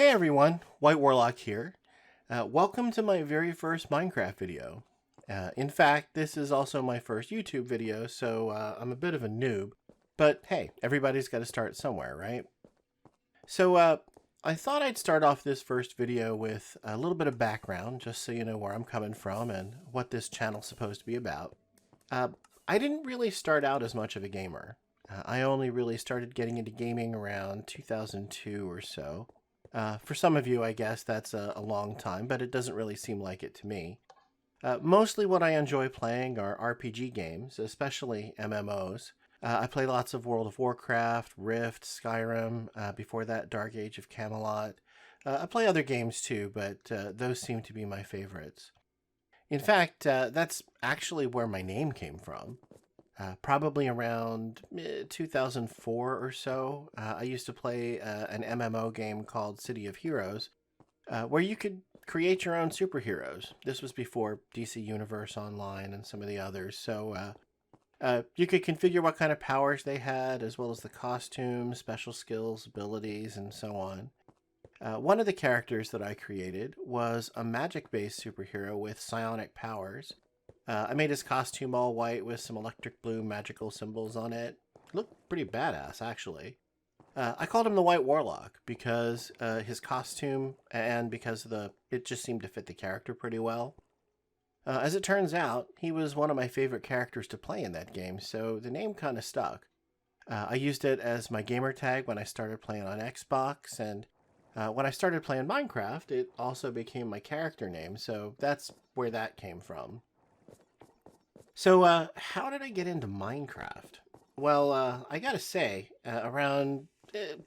Hey everyone, White Warlock here. Welcome to my very first Minecraft video. In fact, this is also my first YouTube video, so I'm a bit of a noob. But hey, everybody's got to start somewhere, right? So I thought I'd start off this first video with a little bit of background, just so you know where I'm coming from and what this channel's supposed to be about. Uh, I didn't really start out as much of a gamer. I only really started getting into gaming around 2002 or so. For some of you, I guess that's a long time, but it doesn't really seem like it to me. Mostly what I enjoy playing are RPG games, especially MMOs. I play lots of World of Warcraft, Rift, Skyrim, before that Dark Age of Camelot. I play other games too, but those seem to be my favorites. In fact, that's actually where my name came from. Probably around 2004 or so, I used to play an MMO game called City of Heroes, where you could create your own superheroes. This was before DC Universe Online and some of the others. So you could configure what kind of powers they had, as well as the costumes, special skills, abilities, and so on. One of the characters that I created was a magic-based superhero with psionic powers. I made his costume all white with some electric blue magical symbols on it. Looked pretty badass, actually. I called him the White Warlock because his costume and because it just seemed to fit the character pretty well. As it turns out, he was one of my favorite characters to play in that game, so the name kind of stuck. I used it as my gamer tag when I started playing on Xbox, and when I started playing Minecraft, it also became my character name, so that's where that came from. So how did I get into Minecraft? Well, I gotta say, around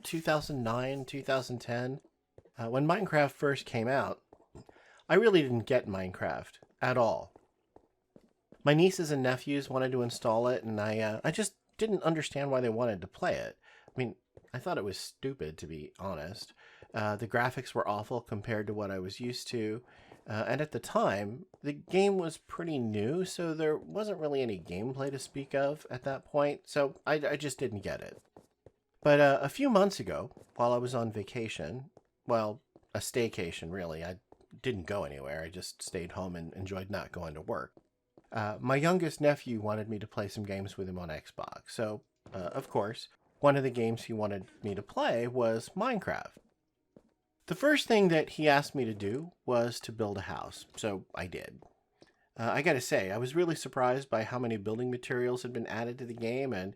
2009, 2010, when Minecraft first came out, I really didn't get Minecraft at all. My nieces and nephews wanted to install it, and I just didn't understand why they wanted to play it. I mean, I thought it was stupid, to be honest. The graphics were awful compared to what I was used to. And at the time, the game was pretty new, so there wasn't really any gameplay to speak of at that point, so I just didn't get it. But a few months ago, while I was on vacation, well, a staycation really, I didn't go anywhere, I just stayed home and enjoyed not going to work. My youngest nephew wanted me to play some games with him on Xbox, so of course, one of the games he wanted me to play was Minecraft. The first thing that he asked me to do was to build a house, so I did. I gotta say, I was really surprised by how many building materials had been added to the game and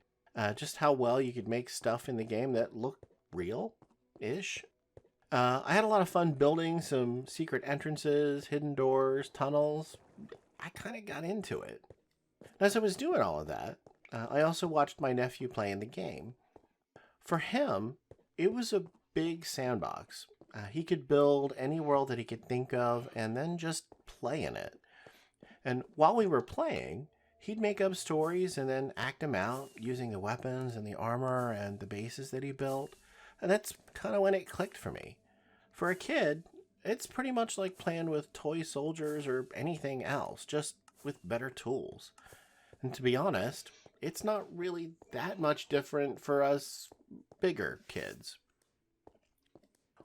just how well you could make stuff in the game that looked real-ish. I had a lot of fun building some secret entrances, hidden doors, tunnels. I kind of got into it. As I was doing all of that, I also watched my nephew play in the game. For him, it was a big sandbox. He could build any world that he could think of and then just play in it. And while we were playing, he'd make up stories and then act them out using the weapons and the armor and the bases that he built. And that's kind of when it clicked for me. For a kid, it's pretty much like playing with toy soldiers or anything else, just with better tools. And to be honest, it's not really that much different for us bigger kids.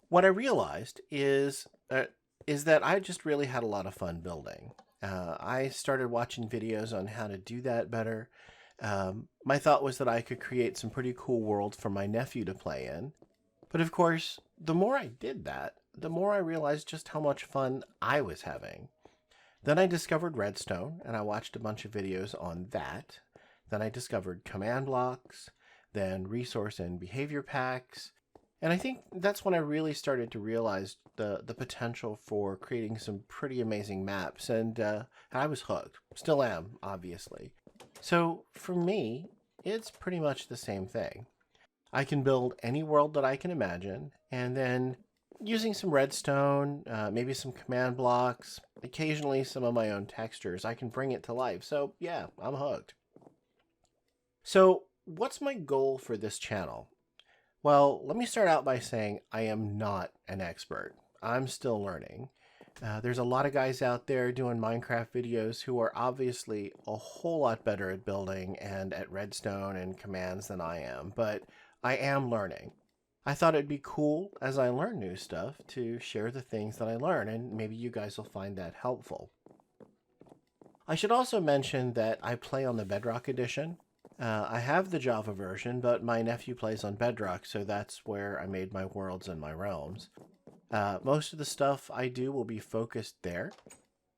What I realized is that I just really had a lot of fun building. I started watching videos on how to do that better. My thought was that I could create some pretty cool worlds for my nephew to play in. But of course, the more I did that, the more I realized just how much fun I was having. Then I discovered Redstone, and I watched a bunch of videos on that. Then I discovered command blocks, then resource and behavior packs. And I think that's when I really started to realize the potential for creating some pretty amazing maps, and I was hooked. Still am, obviously. So for me, it's pretty much the same thing. I can build any world that I can imagine, and then using some redstone, maybe some command blocks, occasionally some of my own textures, I can bring it to life. So yeah, I'm hooked. So what's my goal for this channel? Well, let me start out by saying I am not an expert. I'm still learning. There's a lot of guys out there doing Minecraft videos who are obviously a whole lot better at building and at redstone and commands than I am, but I am learning. I thought it'd be cool as I learn new stuff to share the things that I learn, and maybe you guys will find that helpful. I should also mention that I play on the Bedrock edition. I have the Java version, but my nephew plays on Bedrock, so that's where I made my worlds and my realms. Most of the stuff I do will be focused there.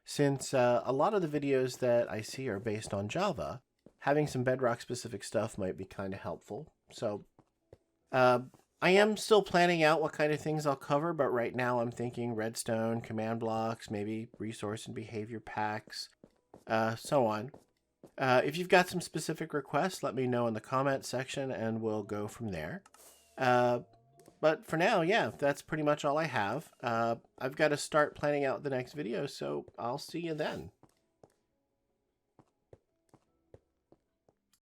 Since a lot of the videos that I see are based on Java, having some Bedrock specific stuff might be kind of helpful. So I am still planning out what kind of things I'll cover, but right now I'm thinking redstone, command blocks, maybe resource and behavior packs, so on. If you've got some specific requests, let me know in the comment section and we'll go from there. But for now, yeah, that's pretty much all I have. I've got to start planning out the next video, so I'll see you then.